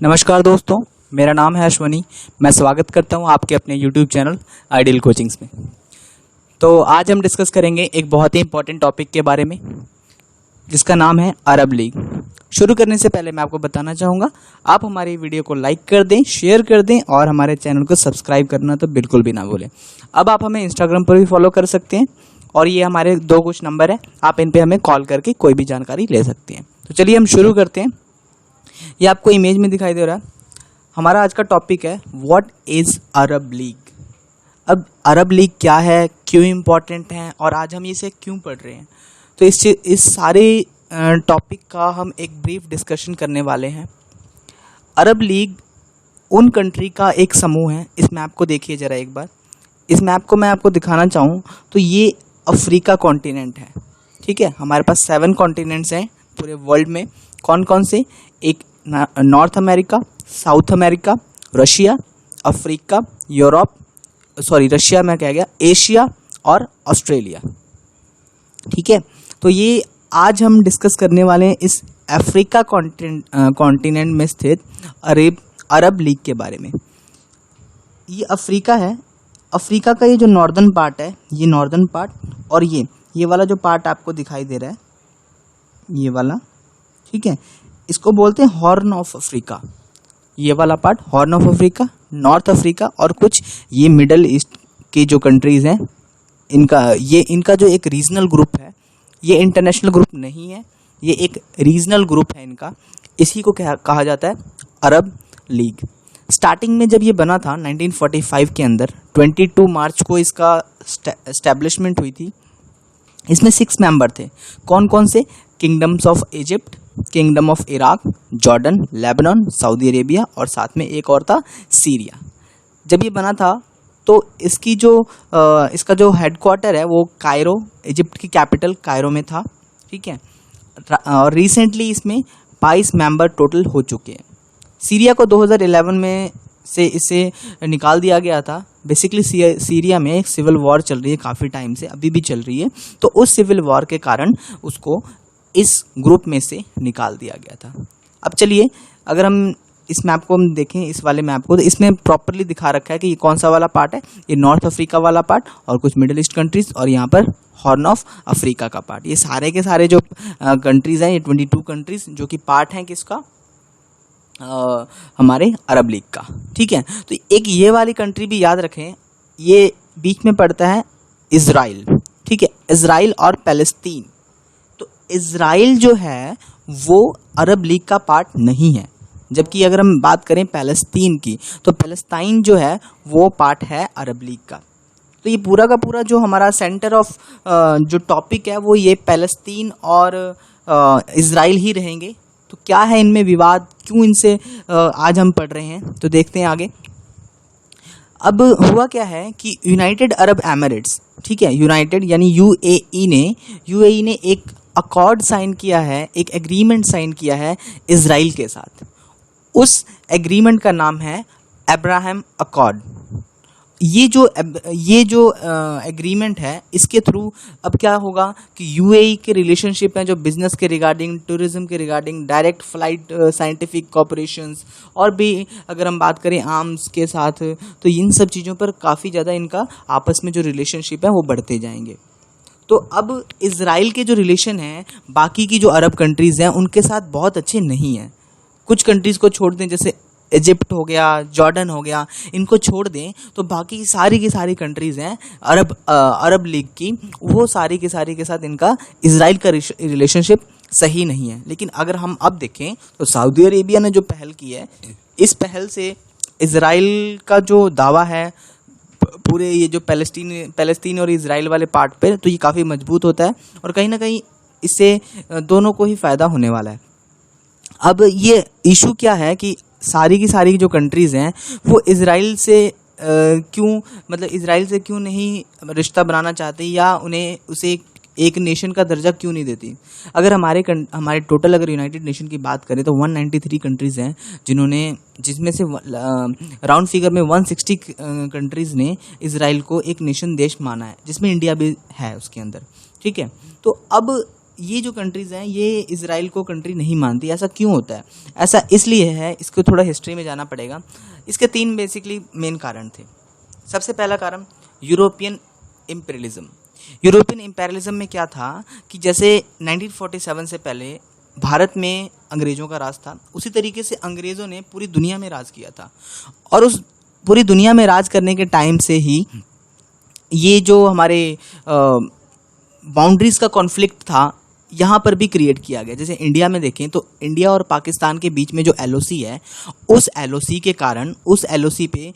नमस्कार दोस्तों, मेरा नाम है अश्वनी। मैं स्वागत करता हूं आपके अपने YouTube चैनल आइडियल कोचिंग्स में। तो आज हम डिस्कस करेंगे एक बहुत ही इंपॉर्टेंट टॉपिक के बारे में जिसका नाम है अरब लीग। शुरू करने से पहले मैं आपको बताना चाहूँगा, आप हमारी वीडियो को लाइक कर दें, शेयर कर दें और हमारे चैनल को सब्सक्राइब करना तो बिल्कुल भी ना भूलें। अब आप हमें इंस्टाग्राम पर भी फॉलो कर सकते हैं और ये हमारे दो कुछ नंबर है, आप इन पर हमें कॉल करके कोई भी जानकारी ले सकते हैं। तो चलिए हम शुरू करते हैं। ये आपको इमेज में दिखाई दे रहा है, हमारा आज का टॉपिक है व्हाट इज़ अरब लीग। अब अरब लीग क्या है, क्यों इम्पोर्टेंट है और आज हम इसे क्यों पढ़ रहे हैं, तो इस सारे टॉपिक का हम एक ब्रीफ डिस्कशन करने वाले हैं। अरब लीग उन कंट्री का एक समूह है। इस मैप को देखिए ज़रा एक बार। इस मैप को मैं आपको दिखाना चाहूँ तो ये अफ्रीका कॉन्टिनेंट है। ठीक है, हमारे पास 7 कॉन्टिनेंट्स हैं पूरे वर्ल्ड में। कौन कौन से? एक north America, south America, Russia, Africa, Europe, Russia में क्या गया, एशिया और ऑस्ट्रेलिया। ठीक है, तो ये आज हम डिस्कस करने वाले हैं इस अफ्रीका कॉन्टिनेंट में स्थित अरब लीग के बारे में। ये अफ्रीका है। अफ्रीका का ये जो नॉर्दर्न पार्ट है, ये नॉर्दर्न पार्ट, और ये वाला जो पार्ट आपको दिखाई दे रहा है, ये वाला, ठीक है, इसको बोलते हैं हॉर्न ऑफ अफ्रीका। ये वाला part horn of Africa, north Africa और कुछ ये मिडल ईस्ट की जो कंट्रीज़ हैं, इनका जो एक रीजनल ग्रुप है, ये इंटरनेशनल ग्रुप नहीं है, ये एक रीजनल ग्रुप है इनका। इसी को कहा जाता है अरब लीग। स्टार्टिंग में जब ये बना था 1945 के अंदर, 22 मार्च को इसका एस्टेब्लिशमेंट हुई थी। इसमें 6 मेंबर थे। कौन कौन से? Kingdoms of Egypt, kingdom of Iraq, Jordan, Lebanon, Saudi Arabia और साथ में एक और था सीरिया। जब ये बना था तो इसका जो हेडक्वार्टर है वो कायरो, इजिप्ट की कैपिटल कायरो में था। ठीक है, और रिसेंटली इसमें 22 मेंबर टोटल हो चुके हैं। सीरिया को 2011 में से इसे निकाल दिया गया था। बेसिकली सीरिया में एक सिविल वॉर चल रही है काफ़ी टाइम से, अभी भी चल रही है। तो उस सिविल वॉर के कारण उसको इस ग्रुप में से निकाल दिया गया था। अब चलिए, अगर हम इस मैप को हम देखें, इस वाले मैप को, तो इसमें प्रॉपरली दिखा रखा है कि ये कौन सा वाला पार्ट है। ये नॉर्थ अफ्रीका वाला पार्ट और कुछ मिडिल ईस्ट कंट्रीज, और यहाँ पर हॉर्न ऑफ अफ्रीका का पार्ट। ये सारे के सारे जो कंट्रीज़ हैं, ये 22 कंट्रीज जो कि पार्ट हैं किसका, हमारे अरब लीग का। ठीक है, तो एक ये वाली कंट्री भी याद रखें, ये बीच में पड़ता है इज़राइल। ठीक है, इज़राइल और पैलेस्तीन। तो इज़राइल जो है वो अरब लीग का पार्ट नहीं है, जबकि अगर हम बात करें पैलेस्तीन की तो पैलेस्टाइन जो है वो पार्ट है अरब लीग का। तो ये पूरा का पूरा जो हमारा सेंटर ऑफ जो टॉपिक है वो ये पैलेस्तीन और इज़राइल ही रहेंगे। तो क्या है इनमें विवाद, क्यों इनसे आज हम पढ़ रहे हैं, तो देखते हैं आगे। अब हुआ क्या है कि यूनाइटेड अरब एमिरेट्स, ठीक है, यूनाइटेड यानी यूएई ने एक अकॉर्ड साइन किया है, एक एग्रीमेंट साइन किया है इज़राइल के साथ। उस एग्रीमेंट का नाम है अब्राहम अकॉर्ड। ये जो एग्रीमेंट है, इसके थ्रू अब क्या होगा कि यूएई के रिलेशनशिप हैं जो बिजनेस के रिगार्डिंग, टूरिज्म के regarding, direct flight, scientific corporations, और भी अगर हम बात करें आर्म्स के साथ, तो इन सब चीज़ों पर काफ़ी ज़्यादा इनका आपस में जो रिलेशनशिप है वो बढ़ते जाएंगे। तो अब इज़राइल के जो रिलेशन हैं बाकी की जो अरब कंट्रीज़ हैं उनके साथ बहुत अच्छे नहीं हैं। कुछ कंट्रीज़ को छोड़ दें, जैसे इजिप्ट हो गया, जॉर्डन हो गया, इनको छोड़ दें तो बाकी सारी की सारी कंट्रीज़ हैं अरब लीग की, वो सारी के सारी के साथ इनका इज़राइल का रिलेशनशिप सही नहीं है। लेकिन अगर हम अब देखें तो सऊदी अरेबिया ने जो पहल की है, इस पहल से इज़राइल का जो दावा है पूरे ये जो पैलेस्टीन और इज़राइल वाले पार्ट पे, तो ये काफ़ी मजबूत होता है और कहीं ना कहीं इससे दोनों को ही फ़ायदा होने वाला है। अब ये इशू क्या है कि सारी की सारी जो कंट्रीज़ हैं वो इज़राइल से क्यों नहीं रिश्ता बनाना चाहती, या उन्हें उसे एक नेशन का दर्जा क्यों नहीं देती। अगर हमारे टोटल अगर यूनाइटेड नेशन की बात करें तो 193 कंट्रीज़ हैं जिसमें से राउंड फिगर में 160 कंट्रीज़ ने इज़राइल को एक नेशन देश माना है, जिसमें इंडिया भी है उसके अंदर। ठीक है, तो अब ये जो कंट्रीज़ हैं ये इज़राइल को कंट्री नहीं मानती। ऐसा क्यों होता है? ऐसा इसलिए है, इसको थोड़ा हिस्ट्री में जाना पड़ेगा। इसके 3 बेसिकली मेन कारण थे। सबसे पहला कारण यूरोपियन इम्पेरियलिज्म। यूरोपियन इम्पेरियलिज्म में क्या था कि जैसे 1947 से पहले भारत में अंग्रेज़ों का राज था, उसी तरीके से अंग्रेज़ों ने पूरी दुनिया में राज किया था। और उस पूरी दुनिया में राज करने के टाइम से ही ये जो हमारे बाउंड्रीज़ का कॉन्फ्लिक्ट था यहाँ पर भी क्रिएट किया गया। जैसे इंडिया में देखें तो इंडिया और पाकिस्तान के बीच में जो एलओसी है, उस एलओसी के कारण उस एलओसी पे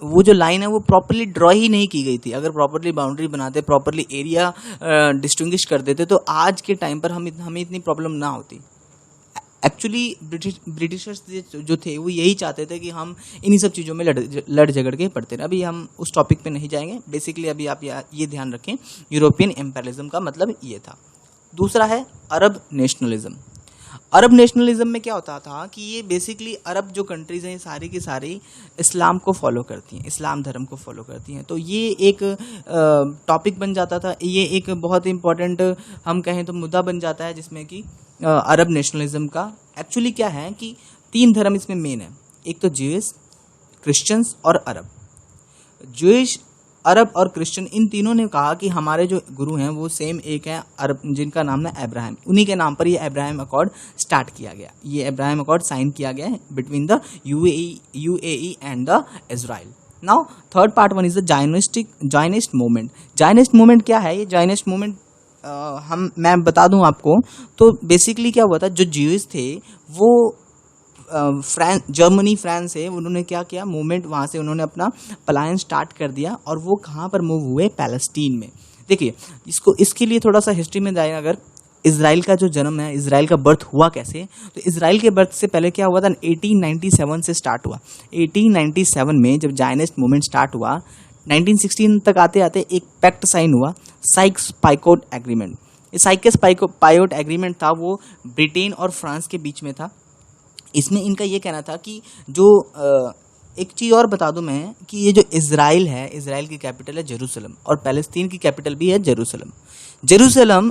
वो जो लाइन है वो प्रॉपरली ड्रॉ ही नहीं की गई थी। अगर प्रॉपरली बाउंड्री बनाते, प्रॉपरली एरिया डिस्टिंग्विश कर देते तो आज के टाइम पर हमें इतनी प्रॉब्लम ना होती। एक्चुअली ब्रिटिशर्स जो थे वो यही चाहते थे कि हम इन्हीं सब चीज़ों में लड़ झगड़ के पड़ते रहे। अभी हम उस टॉपिक पे नहीं जाएंगे। बेसिकली अभी आप ये ध्यान रखें, यूरोपियन एम्पेरियलिज्म का मतलब ये था। दूसरा है अरब नेशनलिज्म। अरब नेशनलिज्म में क्या होता था कि ये बेसिकली अरब जो कंट्रीज़ हैं सारी की सारी इस्लाम को फॉलो करती हैं, इस्लाम धर्म को फॉलो करती हैं। तो ये एक टॉपिक बन जाता था, ये एक बहुत इंपॉर्टेंट हम कहें तो मुद्दा बन जाता है, जिसमें कि अरब नेशनलिज्म का एक्चुअली क्या है कि 3 धर्म इसमें मेन है। एक तो ज्यूइश, क्रिश्चियंस और अरब। ज्यूइश, अरब और क्रिश्चियन, इन तीनों ने कहा कि हमारे जो गुरु हैं वो सेम एक हैं, अरब, जिनका नाम है अब्राहम। उन्हीं के नाम पर ये अब्राहम अकॉर्ड स्टार्ट किया गया। ये अब्राहम अकॉर्ड साइन किया गया है between the UAE and the Israel. Now third part one is the Zionist movement. Zionist movement क्या है? ये जायनिस्ट मूवमेंट मैं बता दूं आपको तो बेसिकली क्या हुआ था, जो ज्यूइश थे वो जर्मनी, फ्रांस से उन्होंने क्या किया, मूवमेंट वहाँ से उन्होंने अपना पलायन स्टार्ट कर दिया और वो कहाँ पर मूव हुए? पैलेस्टीन में। देखिए इसके लिए थोड़ा सा हिस्ट्री में जाए। अगर इजराइल का जो जन्म है, इजराइल का बर्थ हुआ कैसे, तो इजराइल के बर्थ से पहले क्या हुआ था? 1897 से स्टार्ट हुआ। 1897 में जब जायनिस्ट मूवमेंट स्टार्ट हुआ, 1916 तक आते आते एक पैक्ट साइन हुआ, साइक्स-पाइकोट एग्रीमेंट। ये साइक्स-पाइकोट एग्रीमेंट था वो ब्रिटेन और फ्रांस के बीच में था। इसमें इनका ये कहना था कि जो एक चीज़ और बता दूं मैं कि ये जो इजराइल है, इजराइल की कैपिटल है जेरूसलम और पैलेस्तीन की कैपिटल भी है जेरूसलम। जेरूसलम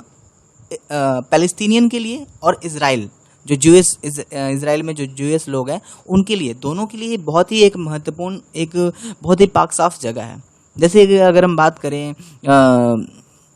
पैलेस्तीनियन के लिए और इजराइल जो इजराइल में जो ज्यूइश लोग हैं उनके लिए, दोनों के लिए बहुत ही एक महत्वपूर्ण, एक बहुत ही पाक साफ जगह है। जैसे अगर हम बात करें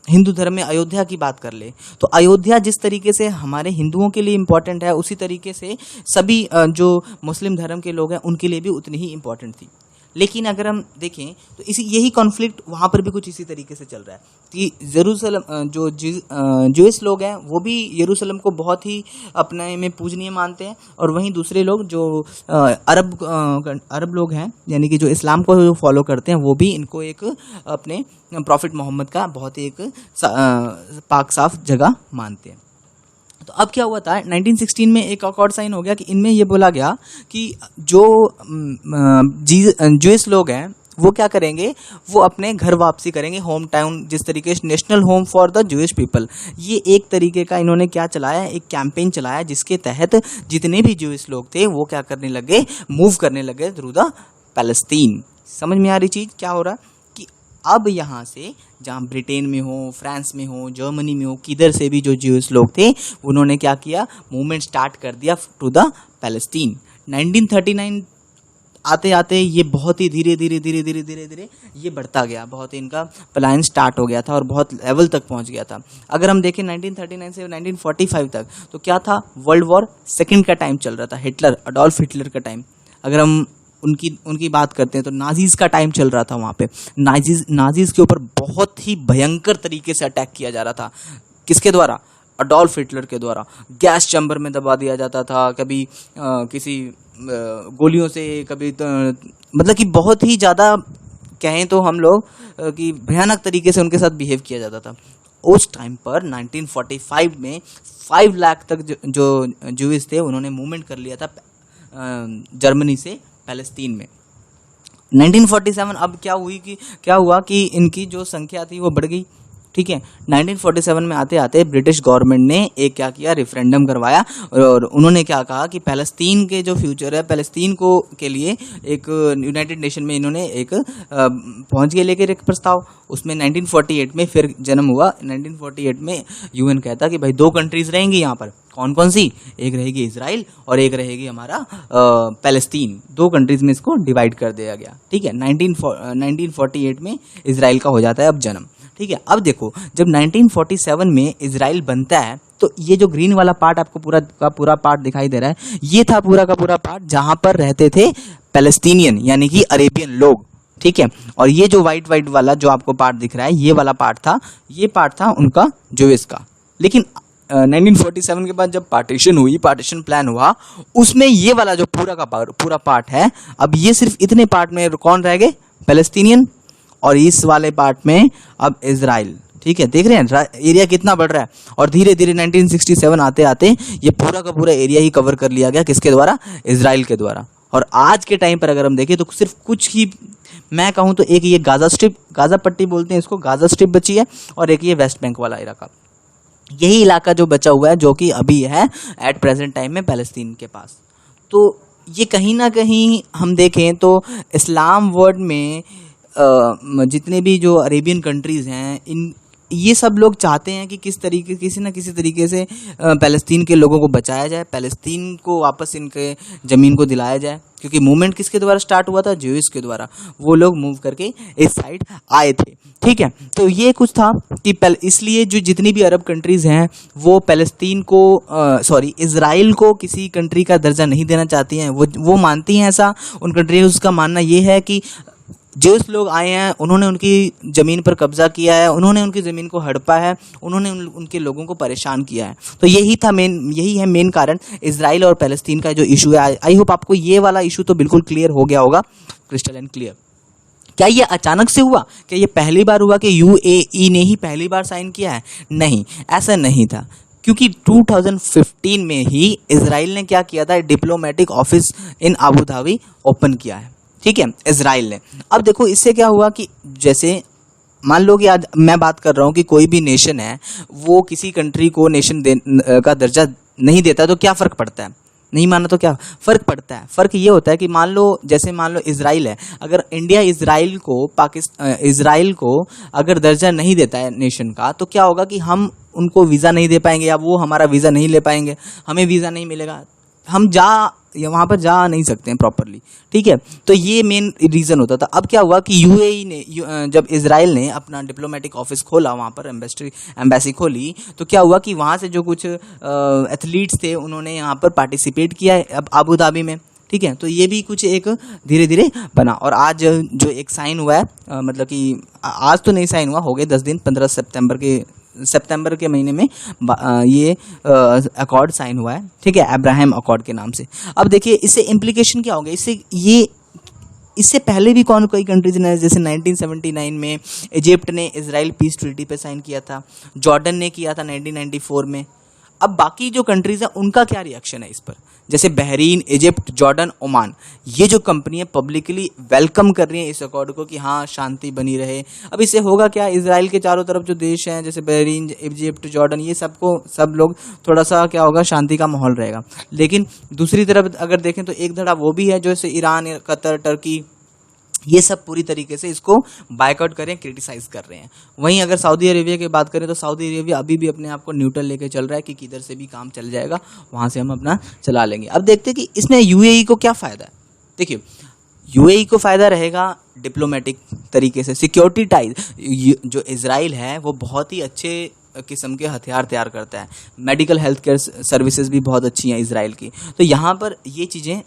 हिंदू धर्म में अयोध्या की बात कर ले तो अयोध्या जिस तरीके से हमारे हिंदुओं के लिए इम्पोर्टेंट है, उसी तरीके से सभी जो मुस्लिम धर्म के लोग हैं उनके लिए भी उतनी ही इम्पोर्टेंट थी। लेकिन अगर हम देखें तो यही कॉन्फ्लिक्ट वहाँ पर भी कुछ इसी तरीके से चल रहा है कि जेरूसलम जो ज्यूइश लोग हैं वो भी यरूशलेम को बहुत ही अपने में पूजनीय मानते हैं, और वहीं दूसरे लोग जो अरब लोग हैं, यानी कि जो इस्लाम को फॉलो करते हैं, वो भी इनको एक अपने प्रॉफिट मोहम्मद का बहुत ही एक पाक साफ जगह मानते हैं। तो अब क्या हुआ था, 1916 में एक अकॉर्ड साइन हो गया कि इनमें ये बोला गया कि जो ज्यूइश लोग हैं वो क्या करेंगे, वो अपने घर वापसी करेंगे, होम टाउन, जिस तरीके से national home for the Jewish people. ये एक तरीके का इन्होंने क्या चलाया, एक कैंपेन चलाया जिसके तहत जितने भी ज्यूइश लोग थे वो क्या करने लगे, मूव करने लगे थ्रू द पैलेस्टीन। समझ में आ रही चीज़ क्या हो रहा है कि अब यहाँ से जहाँ ब्रिटेन में हो, फ्रांस में हो, जर्मनी में हो, किधर से भी जो ज्यूइश लोग थे उन्होंने क्या किया, मूवमेंट स्टार्ट कर दिया टू द पैलेस्टीन। 1939 आते आते ये बहुत ही धीरे धीरे ये बढ़ता गया, बहुत ही इनका पलायन स्टार्ट हो गया था और बहुत लेवल तक पहुंच गया था। अगर हम देखें 1939 से 1945 तक तो क्या था, वर्ल्ड वॉर सेकंड का टाइम चल रहा था, अडोल्फ हिटलर का टाइम। अगर हम उनकी बात करते हैं तो नाजीज का टाइम चल रहा था। वहाँ पे नाजीज के ऊपर बहुत ही भयंकर तरीके से अटैक किया जा रहा था। किसके द्वारा? अडोल्फ हिटलर के द्वारा। गैस चैम्बर में दबा दिया जाता था, कभी किसी गोलियों से, कभी मतलब कि बहुत ही ज़्यादा कहें तो हम लोग कि भयानक तरीके से उनके साथ बिहेव किया जाता था। उस टाइम पर 1945 में 5 लाख तक जो ज्यूइश थे उन्होंने मूवमेंट कर लिया था जर्मनी से पैलेस्तीन में। 1947 अब क्या हुआ कि इनकी जो संख्या थी वो बढ़ गई ठीक है। 1947 में आते आते ब्रिटिश गवर्नमेंट ने एक क्या किया, रेफरेंडम करवाया और उन्होंने क्या कहा कि पैलेस्तीन के जो फ्यूचर है, पैलेस्तीन को के लिए एक यूनाइटेड नेशन में इन्होंने एक पहुंच गए लेकर एक प्रस्ताव। उसमें 1948 में फिर जन्म हुआ। 1948 में यूएन कहता कि भाई 2 कंट्रीज रहेंगी यहाँ पर। कौन कौन सी? एक रहेगी इजराइल और एक रहेगी हमारा पैलेस्तीन। 2 कंट्रीज में इसको डिवाइड कर दिया गया, ठीक है। 1948 में इजराइल का हो जाता है अब जन्म, ठीक है। अब देखो, जब 1947 में इजराइल बनता है तो ये जो ग्रीन वाला पार्ट आपको पूरा का पूरा पार्ट दिखाई दे रहा है, ये था पूरा का पूरा पार्ट जहां पर रहते थे पैलेस्टीनियन यानी कि अरेबियन लोग, ठीक है। और ये जो व्हाइट व्हाइट वाला जो आपको पार्ट दिख रहा है, ये वाला पार्ट था, ये पार्ट था उनका ज्यूइश का। लेकिन 1947 के बाद जब पार्टीशन हुई, पार्टीशन प्लान हुआ, उसमें ये वाला जो पूरा पार्ट है, अब ये सिर्फ इतने पार्ट में कौन रह गए? पैलेस्टीनियन। और इस वाले पार्ट में अब इजराइल, ठीक है। देख रहे हैं एरिया कितना बढ़ रहा है। और धीरे धीरे 1967 आते आते ये पूरा का पूरा एरिया ही कवर कर लिया गया, किसके द्वारा? इजराइल के द्वारा। और आज के टाइम पर अगर हम देखें तो सिर्फ कुछ ही, मैं कहूँ तो एक ये गाजा स्ट्रिप, गाजा पट्टी बोलते हैं इसको, गाजा स्ट्रिप बची है, और एक ये वेस्ट बैंक वाला इलाका, यही इलाका जो बचा हुआ है, जो कि अभी है एट प्रेजेंट टाइम में पैलेस्तीन के पास। तो ये कहीं ना कहीं हम देखें तो इस्लाम वर्ल्ड में जितने भी जो अरेबियन कंट्रीज़ हैं, इन ये सब लोग चाहते हैं कि किसी न किसी तरीके से पैलेस्तीन के लोगों को बचाया जाए, पैलेस्तीन को वापस इनके ज़मीन को दिलाया जाए। क्योंकि मूवमेंट किसके द्वारा स्टार्ट हुआ था? ज्यूइश के द्वारा। वो लोग मूव करके इस साइड आए थे, ठीक है। तो ये कुछ था कि इसलिए जो जितनी भी अरब कंट्रीज़ हैं वो पैलेस्तीन को इजराइल को किसी कंट्री का दर्जा नहीं देना चाहती हैं। वो मानती हैं ऐसा, उन कंट्रीज़ का मानना ये है कि जो लोग आए हैं उन्होंने उनकी ज़मीन पर कब्जा किया है, उन्होंने उनकी ज़मीन को हड़पा है, उन्होंने उनके लोगों को परेशान किया है। तो यही है मेन कारण इजराइल और पैलेस्तीन का जो इशू है। आई होप आपको ये वाला इशू तो बिल्कुल क्लियर हो गया होगा, क्रिस्टल एंड क्लियर। क्या ये अचानक से हुआ? क्या ये पहली बार हुआ कि यूएई ने ही पहली बार साइन किया है? नहीं, ऐसा नहीं था। क्योंकि 2015 में ही इजराइल ने क्या किया था? Diplomatic office in Abu Dhabi open किया है, ठीक है, इजराइल ने। अब देखो इससे क्या हुआ कि जैसे मान लो कि आज मैं बात कर रहा हूँ कि कोई भी नेशन है, वो किसी कंट्री को नेशन का दर्जा नहीं देता, तो क्या फ़र्क पड़ता है? नहीं माना तो क्या फ़र्क पड़ता है? फ़र्क ये होता है कि मान लो इजराइल है, अगर इंडिया इजराइल को अगर दर्जा नहीं देता है नेशन का, तो क्या होगा कि हम उनको वीज़ा नहीं दे पाएंगे, या वो हमारा वीज़ा नहीं ले पाएंगे, हमें वीज़ा नहीं मिलेगा, हम वहाँ पर जा नहीं सकते हैं प्रॉपरली, ठीक है। तो ये मेन रीज़न होता था। अब क्या हुआ कि यूएई ने जब इजराइल ने अपना डिप्लोमेटिक ऑफिस खोला, वहाँ पर एम्बेसी खोली, तो क्या हुआ कि वहाँ से जो कुछ एथलीट्स थे उन्होंने यहाँ पर पार्टिसिपेट किया है अब आबू धाबी में, ठीक है। तो ये भी कुछ एक धीरे धीरे बना। और आज जो एक साइन हुआ है, मतलब कि आज तो नहीं साइन हुआ, हो गए 10 दिन, 15 सितंबर के महीने में ये अकॉर्ड साइन हुआ है, ठीक है, अब्राहम अकॉर्ड के नाम से। अब देखिए इससे इम्प्लीकेशन क्या होगा? इससे पहले भी कई कंट्रीज ने, जैसे 1979 में इजिप्ट ने इजराइल पीस ट्रीटी पे साइन किया था, जॉर्डन ने किया था 1994 में। अब बाकी जो कंट्रीज हैं उनका क्या रिएक्शन है इस पर? जैसे बहरीन, इजिप्ट, जॉर्डन, ओमान, ये जो कंपनियां पब्लिकली वेलकम कर रही हैं इस अकॉर्ड को कि हाँ शांति बनी रहे। अब इससे होगा क्या? इजराइल के चारों तरफ जो देश हैं जैसे बहरीन, इजिप्ट, जॉर्डन, ये सब लोग थोड़ा सा क्या होगा, शांति का माहौल रहेगा। लेकिन दूसरी तरफ अगर देखें तो एक धड़ा वो भी है जैसे ईरान, कतर, टर्की, ये सब पूरी तरीके से इसको बायकआउट कर रहे हैं, क्रिटिसाइज कर रहे हैं। वहीं अगर सऊदी अरेबिया की बात करें तो सऊदी अरेबिया अभी भी अपने आप को न्यूट्रल लेके चल रहा है कि किधर से भी काम चल जाएगा, वहाँ से हम अपना चला लेंगे। अब देखते हैं कि इसमें यूएई को क्या फ़ायदा है। देखिए यूएई को फ़ायदा रहेगा डिप्लोमेटिक तरीके से, सिक्योरिटी टाइज। जो इजराइल है वो बहुत ही अच्छे किस्म के हथियार तैयार करता है, मेडिकल हेल्थ केयर सर्विसेज भी बहुत अच्छी हैं इजराइल की। तो यहाँ पर ये चीज़ें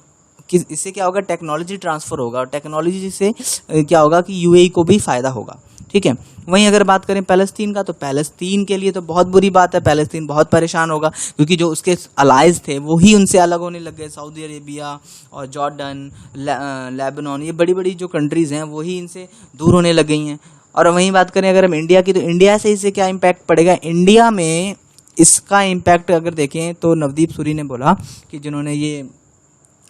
कि इससे क्या होगा, टेक्नोलॉजी ट्रांसफ़र होगा, और टेक्नोलॉजी से क्या होगा कि यूएई को भी फ़ायदा होगा, ठीक है। वहीं अगर बात करें पैलेस्तीन का, तो पैलेस्तीन के लिए तो बहुत बुरी बात है, पैलेस्तीन बहुत परेशान होगा, क्योंकि जो उसके अलाइज थे वो ही उनसे अलग होने लग गए। सऊदी अरेबिया और जॉर्डन, लेबनान, ये बड़ी बड़ी जो कंट्रीज़ हैं वो ही इनसे दूर होने लग गई हैं। और वहीं बात करें अगर हम इंडिया की, तो इंडिया से इससे क्या इम्पैक्ट पड़ेगा? इंडिया में इसका इम्पैक्ट अगर देखें तो नवदीप सूरी ने बोला कि जिन्होंने ये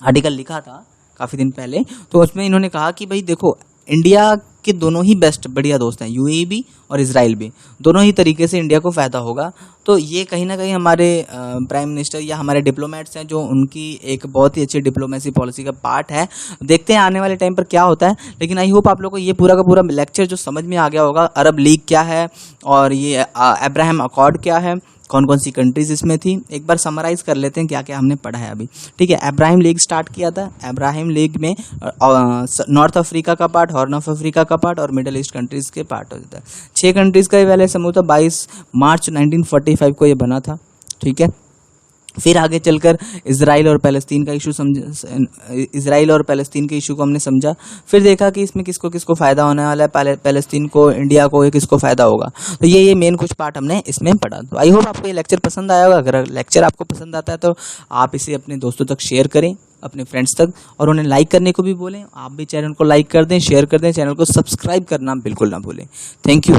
आर्टिकल लिखा था काफ़ी दिन पहले, तो उसमें इन्होंने कहा कि भाई देखो इंडिया के दोनों ही बेस्ट बढ़िया दोस्त हैं, यूएई भी और इजराइल भी, दोनों ही तरीके से इंडिया को फ़ायदा होगा। तो ये कहीं ना कहीं हमारे प्राइम मिनिस्टर या हमारे डिप्लोमेट्स हैं जो उनकी एक बहुत ही अच्छी डिप्लोमेसी पॉलिसी का पार्ट है। देखते हैं आने वाले टाइम पर क्या होता है, लेकिन आई होप आप लोगों को ये पूरा का पूरा लेक्चर जो समझ में आ गया होगा, अरब लीग क्या है और ये अब्राहम अकॉर्ड क्या है, कौन कौन सी कंट्रीज इसमें थी। एक बार समराइज कर लेते हैं क्या क्या हमने पढ़ा है अभी। ठीक है, अब्राहम लीग स्टार्ट किया था। अब्राहम लीग में नॉर्थ अफ्रीका का पार्ट, हॉर्न ऑफ अफ्रीका का पार्ट और मिडिल ईस्ट कंट्रीज के पार्ट होता है। 6 कंट्रीज का ये पहले समूह था। 22 मार्च 1945 को ये बना था। ठीक है, फिर आगे चलकर इजराइल और पैलेस्तीन का इशू इजराइल और पैलेस्तीन के इशू को हमने समझा। फिर देखा कि इसमें किसको किसको फ़ायदा होने वाला है, पैलेस्तीन को, इंडिया को, ये किसको फ़ायदा होगा। तो ये मेन कुछ पार्ट हमने इसमें पढ़ा। तो आई होप आपको ये लेक्चर पसंद आया होगा। अगर लेक्चर आपको पसंद आता है तो आप इसे अपने दोस्तों तक शेयर करें, अपने फ्रेंड्स तक, और उन्हें लाइक करने को भी बोलें। आप भी चैनल को लाइक कर दें, शेयर कर दें, चैनल को सब्सक्राइब करना बिल्कुल ना भूलें। Thank you.